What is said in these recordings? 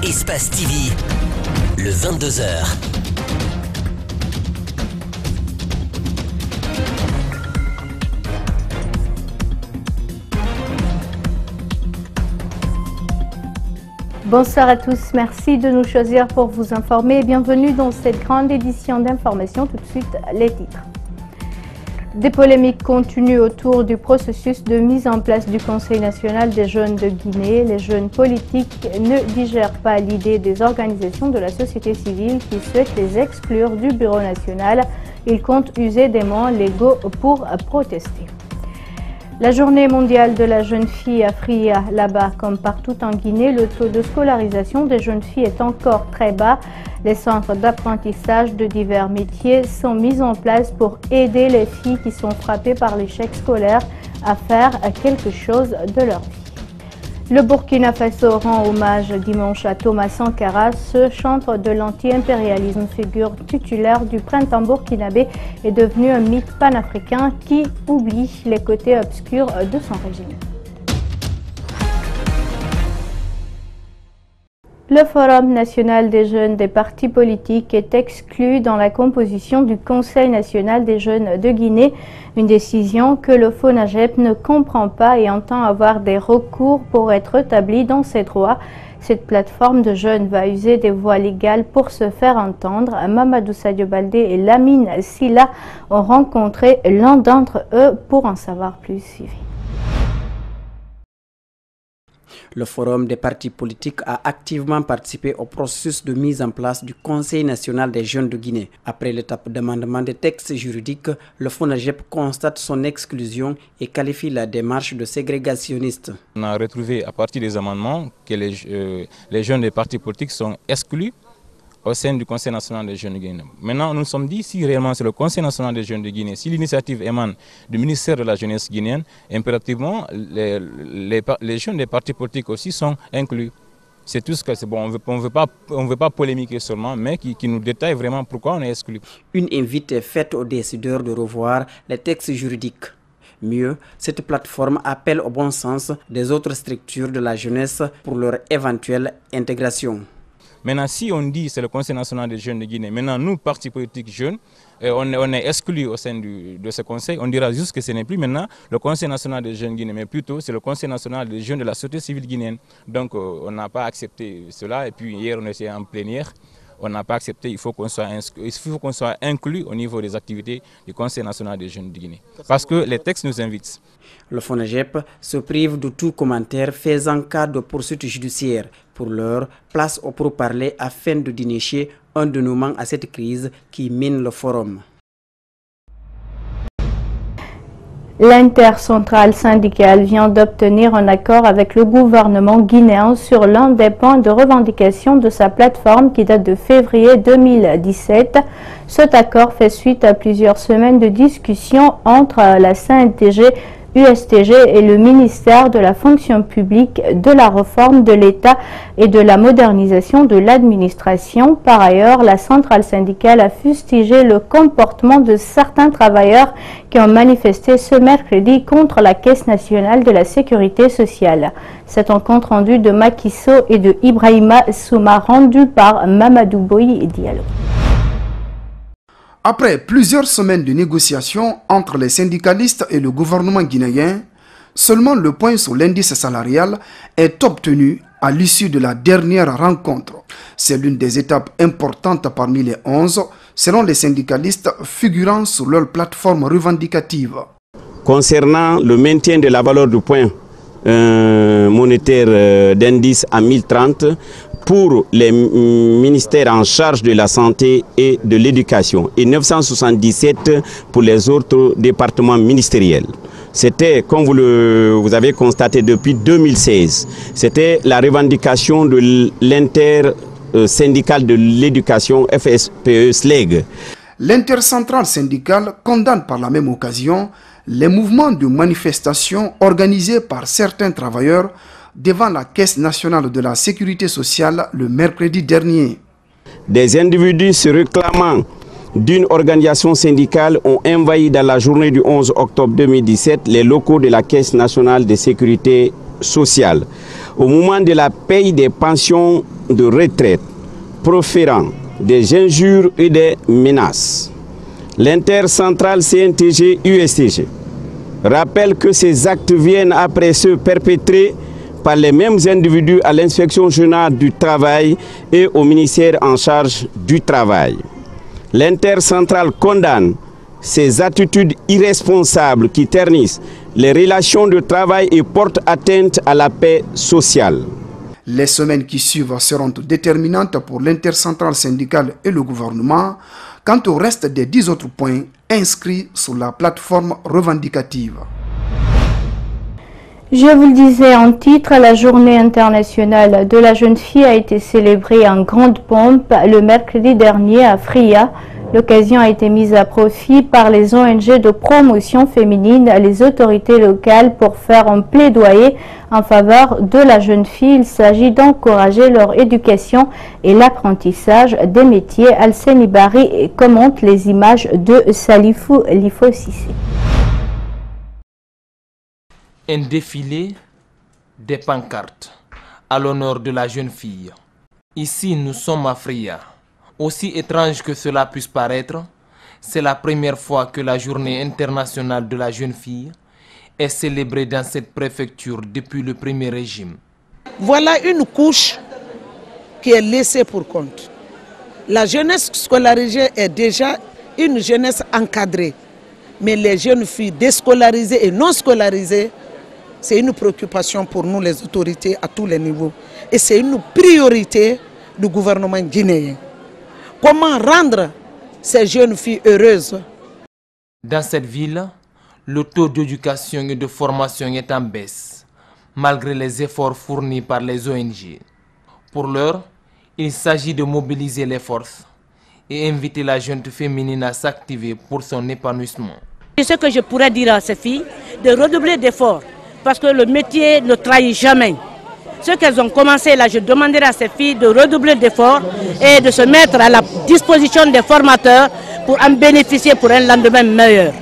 Espace TV, le 22h. Bonsoir à tous, merci de nous choisir pour vous informer. Bienvenue dans cette grande édition d'information. Tout de suite, les titres. Des polémiques continuent autour du processus de mise en place du Conseil national des jeunes de Guinée. Les jeunes politiques ne digèrent pas l'idée des organisations de la société civile qui souhaitent les exclure du bureau national. Ils comptent user des moyens légaux pour protester. La journée mondiale de la jeune fille a Fria, là-bas comme partout en Guinée, le taux de scolarisation des jeunes filles est encore très bas. Les centres d'apprentissage de divers métiers sont mis en place pour aider les filles qui sont frappées par l'échec scolaire à faire quelque chose de leur vie. Le Burkina Faso rend hommage dimanche à Thomas Sankara. Ce chantre de l'anti-impérialisme, figure titulaire du printemps burkinabé, est devenu un mythe panafricain qui oublie les côtés obscurs de son régime. Le Forum national des jeunes des partis politiques est exclu dans la composition du Conseil national des jeunes de Guinée, une décision que le FONAGEP ne comprend pas et entend avoir des recours pour être rétabli dans ses droits. Cette plateforme de jeunes va user des voies légales pour se faire entendre. Mamadou Sadio Baldé et Lamine Silla ont rencontré l'un d'entre eux pour en savoir plus. Suivi. Le Forum des partis politiques a activement participé au processus de mise en place du Conseil national des jeunes de Guinée. Après l'étape d'amendement des textes juridiques, le FONAGEP constate son exclusion et qualifie la démarche de ségrégationniste. On a retrouvé à partir des amendements que les jeunes des partis politiques sont exclus au sein du Conseil national des jeunes de Guinée. Maintenant, nous nous sommes dit, si réellement c'est le Conseil national des jeunes de Guinée, si l'initiative émane du ministère de la jeunesse guinéenne, impérativement, les jeunes des partis politiques aussi sont inclus. C'est tout ce que c'est bon. On ne veut pas polémiquer seulement, mais qui nous détaille vraiment pourquoi on est exclu. Une invite est faite aux décideurs de revoir les textes juridiques. Mieux, cette plateforme appelle au bon sens des autres structures de la jeunesse pour leur éventuelle intégration. Maintenant, si on dit que c'est le Conseil national des jeunes de Guinée, maintenant nous, partis politiques jeunes, on est exclus au sein de ce conseil, on dira juste que ce n'est plus maintenant le Conseil national des jeunes de Guinée, mais plutôt c'est le Conseil national des jeunes de la société civile guinéenne. Donc on n'a pas accepté cela, et puis hier on était en plénière, on n'a pas accepté, il faut qu'on soit inclus au niveau des activités du Conseil national des jeunes de Guinée. Parce que les textes nous invitent. Le FONAGEP se prive de tout commentaire faisant cas de poursuites judiciaires. Pour l'heure, place au pourparlers afin de dénicher un dénouement à cette crise qui mine le forum. L'intercentrale syndicale vient d'obtenir un accord avec le gouvernement guinéen sur l'un des points de revendication de sa plateforme qui date de février 2017. Cet accord fait suite à plusieurs semaines de discussions entre la CNTG, USTG et le ministère de la fonction publique, de la réforme de l'État et de la modernisation de l'administration. Par ailleurs, la centrale syndicale a fustigé le comportement de certains travailleurs qui ont manifesté ce mercredi contre la Caisse nationale de la sécurité sociale. C'est un compte rendu de Makiso et de Ibrahima Souma rendu par Mamadou Boyi et Diallo. Après plusieurs semaines de négociations entre les syndicalistes et le gouvernement guinéen, seulement le point sur l'indice salarial est obtenu à l'issue de la dernière rencontre. C'est l'une des étapes importantes parmi les 11, selon les syndicalistes figurant sur leur plateforme revendicative. Concernant le maintien de la valeur du point monétaire d'indice à 1030, pour les ministères en charge de la santé et de l'éducation et 977 pour les autres départements ministériels. C'était, comme vous avez constaté depuis 2016, c'était la revendication de l'intersyndicale de l'éducation FSPE-SLEG. L'intercentrale syndicale condamne par la même occasion les mouvements de manifestation organisés par certains travailleurs devant la Caisse nationale de la sécurité sociale le mercredi dernier. Des individus se réclamant d'une organisation syndicale ont envahi dans la journée du 11 octobre 2017 les locaux de la Caisse nationale de sécurité sociale. Au moment de la paye des pensions de retraite, proférant des injures et des menaces. L'intercentrale CNTG-USTG rappelle que ces actes viennent après ceux perpétrés par les mêmes individus à l'inspection générale du travail et au ministère en charge du travail. L'intercentrale condamne ces attitudes irresponsables qui ternissent les relations de travail et portent atteinte à la paix sociale. Les semaines qui suivent seront déterminantes pour l'intercentrale syndicale et le gouvernement quant au reste des 10 autres points inscrits sur la plateforme revendicative. Je vous le disais en titre, la journée internationale de la jeune fille a été célébrée en grande pompe le mercredi dernier à Fria. L'occasion a été mise à profit par les ONG de promotion féminine, les autorités locales pour faire un plaidoyer en faveur de la jeune fille. Il s'agit d'encourager leur éducation et l'apprentissage des métiers. Alceni Bari commente les images de Salifou Lifo Sissé. Un défilé, des pancartes à l'honneur de la jeune fille. Ici, nous sommes à Fria. Aussi étrange que cela puisse paraître, c'est la première fois que la journée internationale de la jeune fille est célébrée dans cette préfecture depuis le premier régime. Voilà une couche qui est laissée pour compte. La jeunesse scolarisée est déjà une jeunesse encadrée. Mais les jeunes filles déscolarisées et non scolarisées, c'est une préoccupation pour nous les autorités à tous les niveaux. Et c'est une priorité du gouvernement guinéen. Comment rendre ces jeunes filles heureuses? Dans cette ville, le taux d'éducation et de formation est en baisse, malgré les efforts fournis par les ONG. Pour l'heure, il s'agit de mobiliser les forces et inviter la jeune féminine à s'activer pour son épanouissement. Ce que je pourrais dire à ces filles, de redoubler d'efforts, parce que le métier ne trahit jamais. Ce qu'elles ont commencé là, je demanderai à ces filles de redoubler d'efforts et de se mettre à la disposition des formateurs pour en bénéficier pour un lendemain meilleur.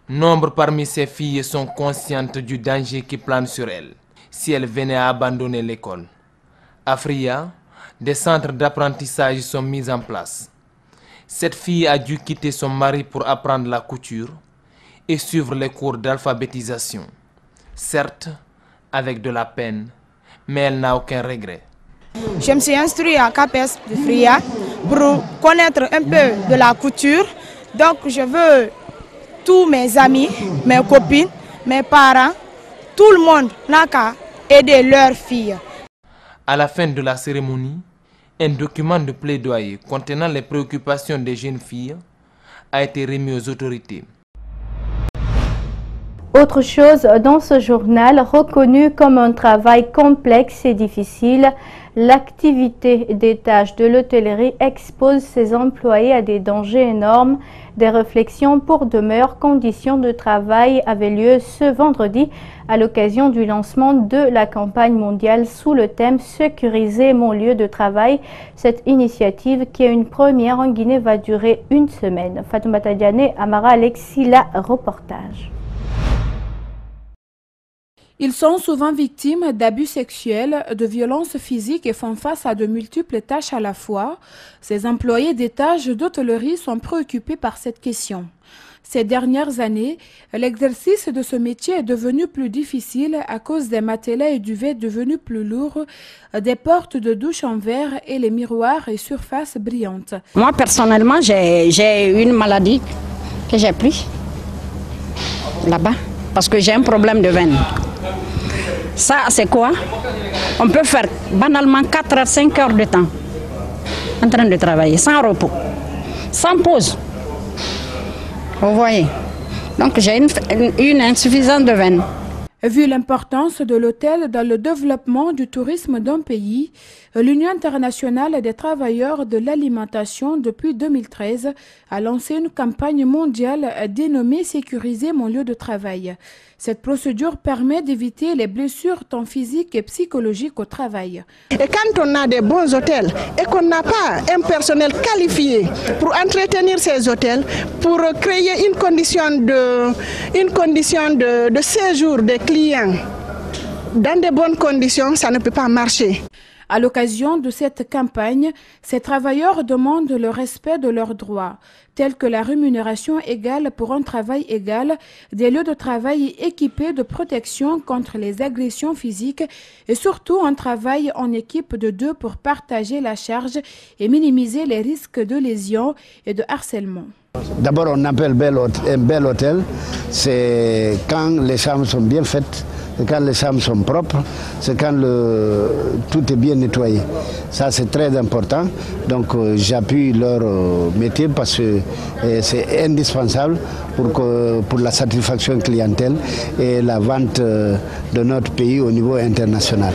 Nombre parmi ces filles sont conscientes du danger qui plane sur elles si elles venaient à abandonner l'école. À Fria, des centres d'apprentissage sont mis en place. Cette fille a dû quitter son mari pour apprendre la couture et suivre les cours d'alphabétisation. Certes, avec de la peine, mais elle n'a aucun regret. Je me suis instruite à CAPES de Fria pour connaître un peu de la couture. Donc je veux tous mes amis, mes copines, mes parents, tout le monde n'a qu'à aider leurs filles. À la fin de la cérémonie, un document de plaidoyer contenant les préoccupations des jeunes filles a été remis aux autorités. Autre chose dans ce journal, reconnu comme un travail complexe et difficile, l'activité des tâches de l'hôtellerie expose ses employés à des dangers énormes. Des réflexions pour de meilleures conditions de travail avaient lieu ce vendredi à l'occasion du lancement de la campagne mondiale sous le thème « Sécuriser mon lieu de travail ». Cette initiative, qui est une première en Guinée, va durer une semaine. Fatoumata Diané, Amara Alexis, la reportage. Ils sont souvent victimes d'abus sexuels, de violences physiques et font face à de multiples tâches à la fois. Ces employés des tâches d'hôtellerie sont préoccupés par cette question. Ces dernières années, l'exercice de ce métier est devenu plus difficile à cause des matelas et duvets devenus plus lourds, des portes de douche en verre et les miroirs et surfaces brillantes. Moi, personnellement, j'ai une maladie que j'ai prise là-bas parce que j'ai un problème de veine. Ça, c'est quoi? On peut faire banalement 4 à 5 heures de temps en train de travailler, sans repos, sans pause. Vous voyez? Donc, j'ai une insuffisance de veine. Vu l'importance de l'hôtel dans le développement du tourisme d'un pays, l'Union internationale des travailleurs de l'alimentation, depuis 2013, a lancé une campagne mondiale dénommée « Sécuriser mon lieu de travail ». Cette procédure permet d'éviter les blessures tant physiques et psychologiques au travail. Et quand on a des bons hôtels et qu'on n'a pas un personnel qualifié pour entretenir ces hôtels, pour créer une condition de séjour des clients dans de bonnes conditions, ça ne peut pas marcher. À l'occasion de cette campagne, ces travailleurs demandent le respect de leurs droits, tels que la rémunération égale pour un travail égal, des lieux de travail équipés de protection contre les agressions physiques et surtout un travail en équipe de 2 pour partager la charge et minimiser les risques de lésions et de harcèlement. D'abord, on appelle un bel hôtel, c'est quand les chambres sont bien faites, c'est quand les chambres sont propres, c'est quand tout est bien nettoyé. Ça, c'est très important. Donc, j'appuie leur métier parce que c'est indispensable pour la satisfaction clientèle et la vente de notre pays au niveau international.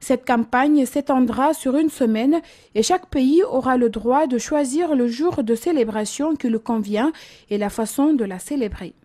Cette campagne s'étendra sur une semaine et chaque pays aura le droit de choisir le jour de célébration qui lui convient et la façon de la célébrer.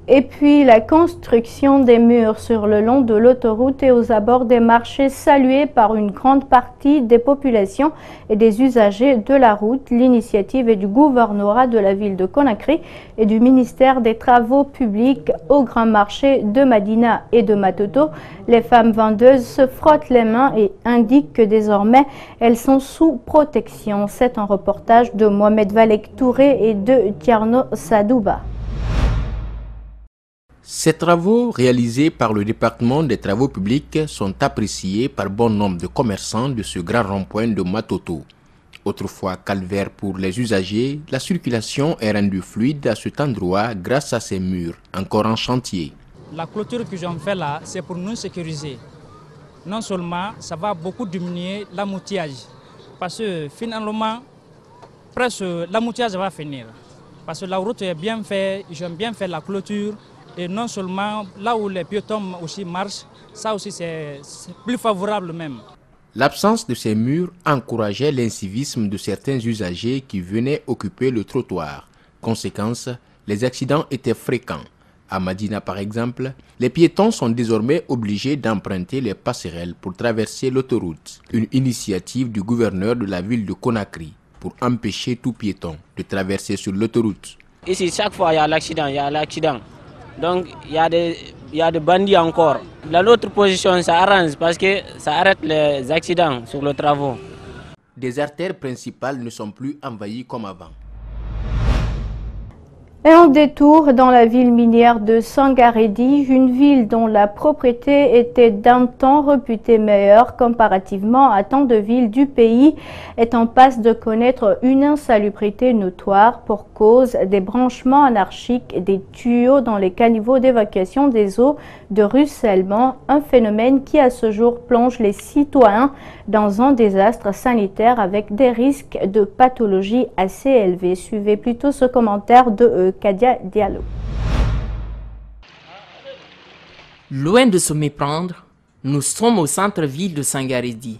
Et puis la construction des murs sur le long de l'autoroute et aux abords des marchés saluée par une grande partie des populations et des usagers de la route. L'initiative est du gouvernorat de la ville de Conakry et du ministère des Travaux publics au grand marché de Madina et de Matoto. Les femmes vendeuses se frottent les mains et indiquent que désormais elles sont sous protection. C'est un reportage de Mohamed Valek Touré et de Tierno Sadouba. Ces travaux réalisés par le département des travaux publics sont appréciés par bon nombre de commerçants de ce grand rond-point de Matoto. Autrefois calvaire pour les usagers, la circulation est rendue fluide à cet endroit grâce à ces murs encore en chantier. La clôture que j'en fais là, c'est pour nous sécuriser. Non seulement ça va beaucoup diminuer l'embouteillage, parce que finalement, presque l'embouteillage va finir. Parce que la route est bien faite, ils ont bien fait la clôture. Et non seulement là où les piétons aussi marchent, ça aussi c'est plus favorable même. L'absence de ces murs encourageait l'incivisme de certains usagers qui venaient occuper le trottoir. Conséquence, les accidents étaient fréquents. À Madina par exemple, les piétons sont désormais obligés d'emprunter les passerelles pour traverser l'autoroute. Une initiative du gouverneur de la ville de Conakry pour empêcher tout piéton de traverser sur l'autoroute. Ici, chaque fois il y a l'accident. Donc il y a des bandits encore. Dans l'autre position, ça arrange parce que ça arrête les accidents sur les travaux. Des artères principales ne sont plus envahies comme avant. Et un détour dans la ville minière de Sangaredi, une ville dont la propriété était d'un temps réputée meilleure comparativement à tant de villes du pays, est en passe de connaître une insalubrité notoire pour cause des branchements anarchiques des tuyaux dans les caniveaux d'évacuation des eaux de ruissellement, un phénomène qui à ce jour plonge les citoyens dans un désastre sanitaire avec des risques de pathologie assez élevés. Suivez plutôt ce commentaire de Kadia Diallo. Loin de se méprendre, nous sommes au centre-ville de Sangaredi.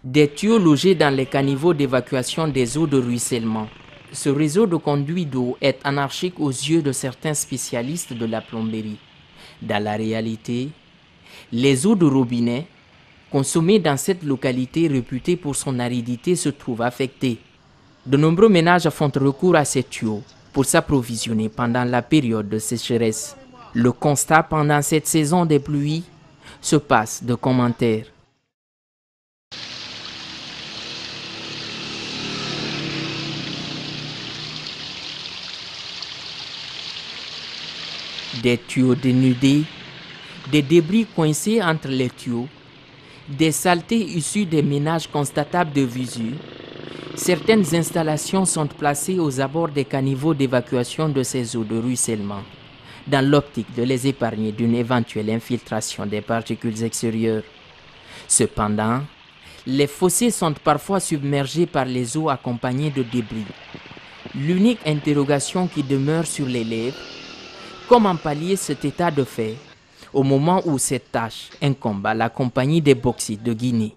Des tuyaux logés dans les caniveaux d'évacuation des eaux de ruissellement. Ce réseau de conduits d'eau est anarchique aux yeux de certains spécialistes de la plomberie. Dans la réalité, les eaux de robinet consommées dans cette localité réputée pour son aridité se trouvent affectées. De nombreux ménages font recours à ces tuyaux pour s'approvisionner pendant la période de sécheresse. Le constat pendant cette saison des pluies se passe de commentaires. Des tuyaux dénudés, des débris coincés entre les tuyaux, des saletés issues des ménages constatables de visu. Certaines installations sont placées aux abords des caniveaux d'évacuation de ces eaux de ruissellement, dans l'optique de les épargner d'une éventuelle infiltration des particules extérieures. Cependant, les fossés sont parfois submergés par les eaux accompagnées de débris. L'unique interrogation qui demeure sur les lèvres, comment pallier cet état de fait au moment où cette tâche incombe à la compagnie des bauxites de Guinée,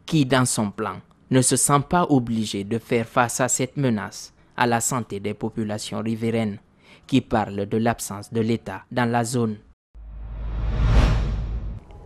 qui dans son plan ne se sent pas obligé de faire face à cette menace à la santé des populations riveraines, qui parlent de l'absence de l'État dans la zone.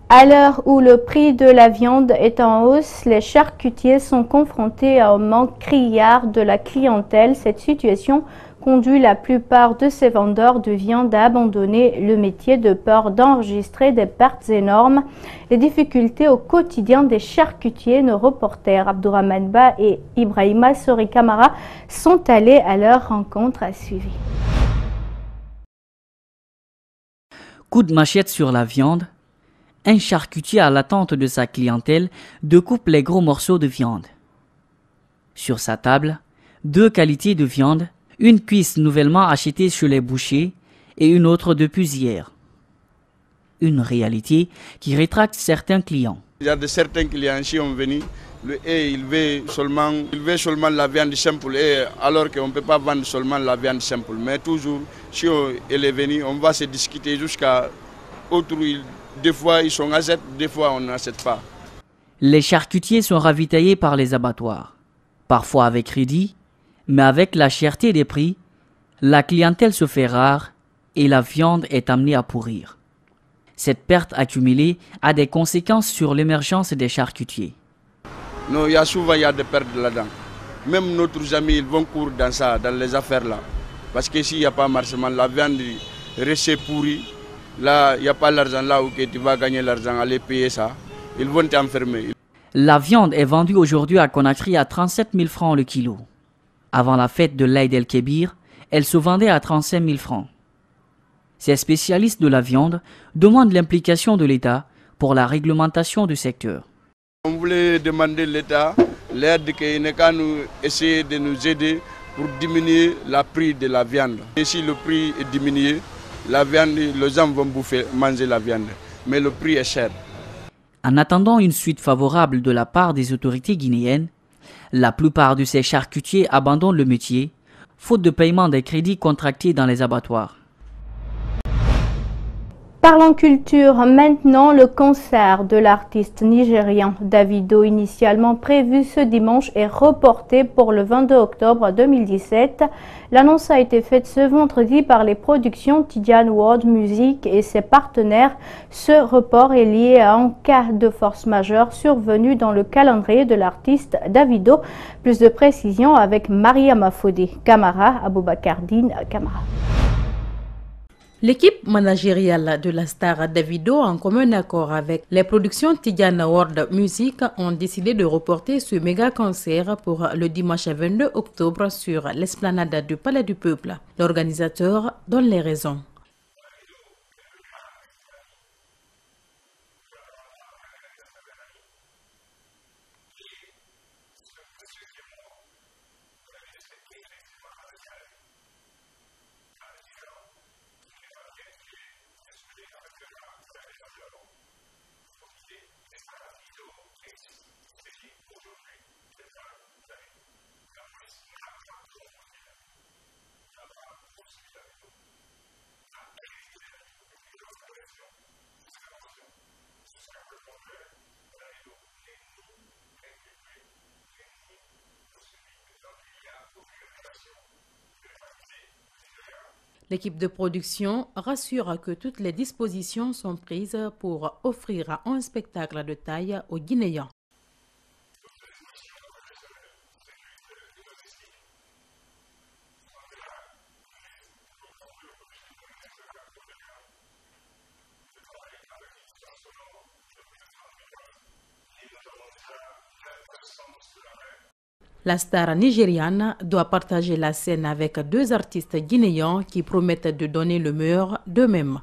À l'heure où le prix de la viande est en hausse, les charcutiers sont confrontés à un manque criard de la clientèle. Cette situation conduit la plupart de ces vendeurs de viande à abandonner le métier de peur d'enregistrer des pertes énormes. Les difficultés au quotidien des charcutiers, nos reporters Abdourahmane Ba et Ibrahima Sori Kamara sont allés à leur rencontre à suivre. Coup de machette sur la viande. Un charcutier à l'attente de sa clientèle découpe les gros morceaux de viande. Sur sa table, 2 qualités de viande, une cuisse nouvellement achetée chez les bouchers et une autre depuis hier. Une réalité qui rétracte certains clients. Il y a certains clients qui sont venus et ils veulent seulement la viande simple, alors qu'on ne peut pas vendre seulement la viande simple. Mais toujours, si elle est venue, on va se discuter jusqu'à autrui. Des fois ils sont achètent, des fois on n'achète pas. Les charcutiers sont ravitaillés par les abattoirs, parfois avec crédit, mais avec la cherté des prix, la clientèle se fait rare et la viande est amenée à pourrir. Cette perte accumulée a des conséquences sur l'émergence des charcutiers. Non, il y a des pertes là-dedans. Même nos amis ils vont courir dans ça, dans les affaires là. Parce que s'il n'y a pas marchement, la viande reste pourrie. Là, il n'y a pas l'argent là où tu vas gagner l'argent, aller payer ça. Ils vont t'enfermer. La viande est vendue aujourd'hui à Conakry à 37 000 francs le kilo. Avant la fête de l'Aïd el-Kébir, elle se vendait à 35 000 francs. Ces spécialistes de la viande demandent l'implication de l'État pour la réglementation du secteur. On voulait demander à l'État l'aide qu'il qu'à nous essayer de nous aider pour diminuer le prix de la viande. Et si le prix est diminué, la viande, les gens vont manger la viande, mais le prix est cher. En attendant une suite favorable de la part des autorités guinéennes, la plupart de ces charcutiers abandonnent le métier, faute de paiement des crédits contractés dans les abattoirs. Parlons culture, maintenant le concert de l'artiste nigérian Davido, initialement prévu ce dimanche, est reporté pour le 22 octobre 2017. L'annonce a été faite ce vendredi par les productions Tidjane World Music et ses partenaires. Ce report est lié à un cas de force majeure survenu dans le calendrier de l'artiste Davido. Plus de précisions avec Maria Mafodé Kamara, Aboubakardine Kamara. L'équipe managériale de la star Davido, en commun accord avec les productions Tidjane World Music, ont décidé de reporter ce méga concert pour le dimanche 22 octobre sur l'esplanade du Palais du Peuple. L'organisateur donne les raisons. L'équipe de production rassure que toutes les dispositions sont prises pour offrir un spectacle de taille aux Guinéens. La star nigériane doit partager la scène avec 2 artistes guinéens qui promettent de donner le meilleur d'eux-mêmes.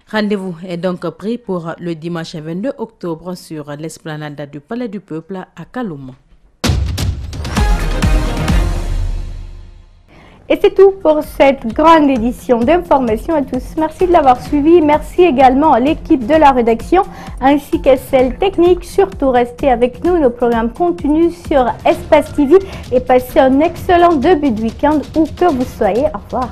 Rendez-vous est donc pris pour le dimanche 22 octobre sur l'esplanade du Palais du Peuple à Kaloum. Et c'est tout pour cette grande édition d'Information à tous. Merci de l'avoir suivi. Merci également à l'équipe de la rédaction ainsi qu'à celle technique. Surtout, restez avec nous. Nos programmes continuent sur Espace TV et passez un excellent début de week-end où que vous soyez. Au revoir.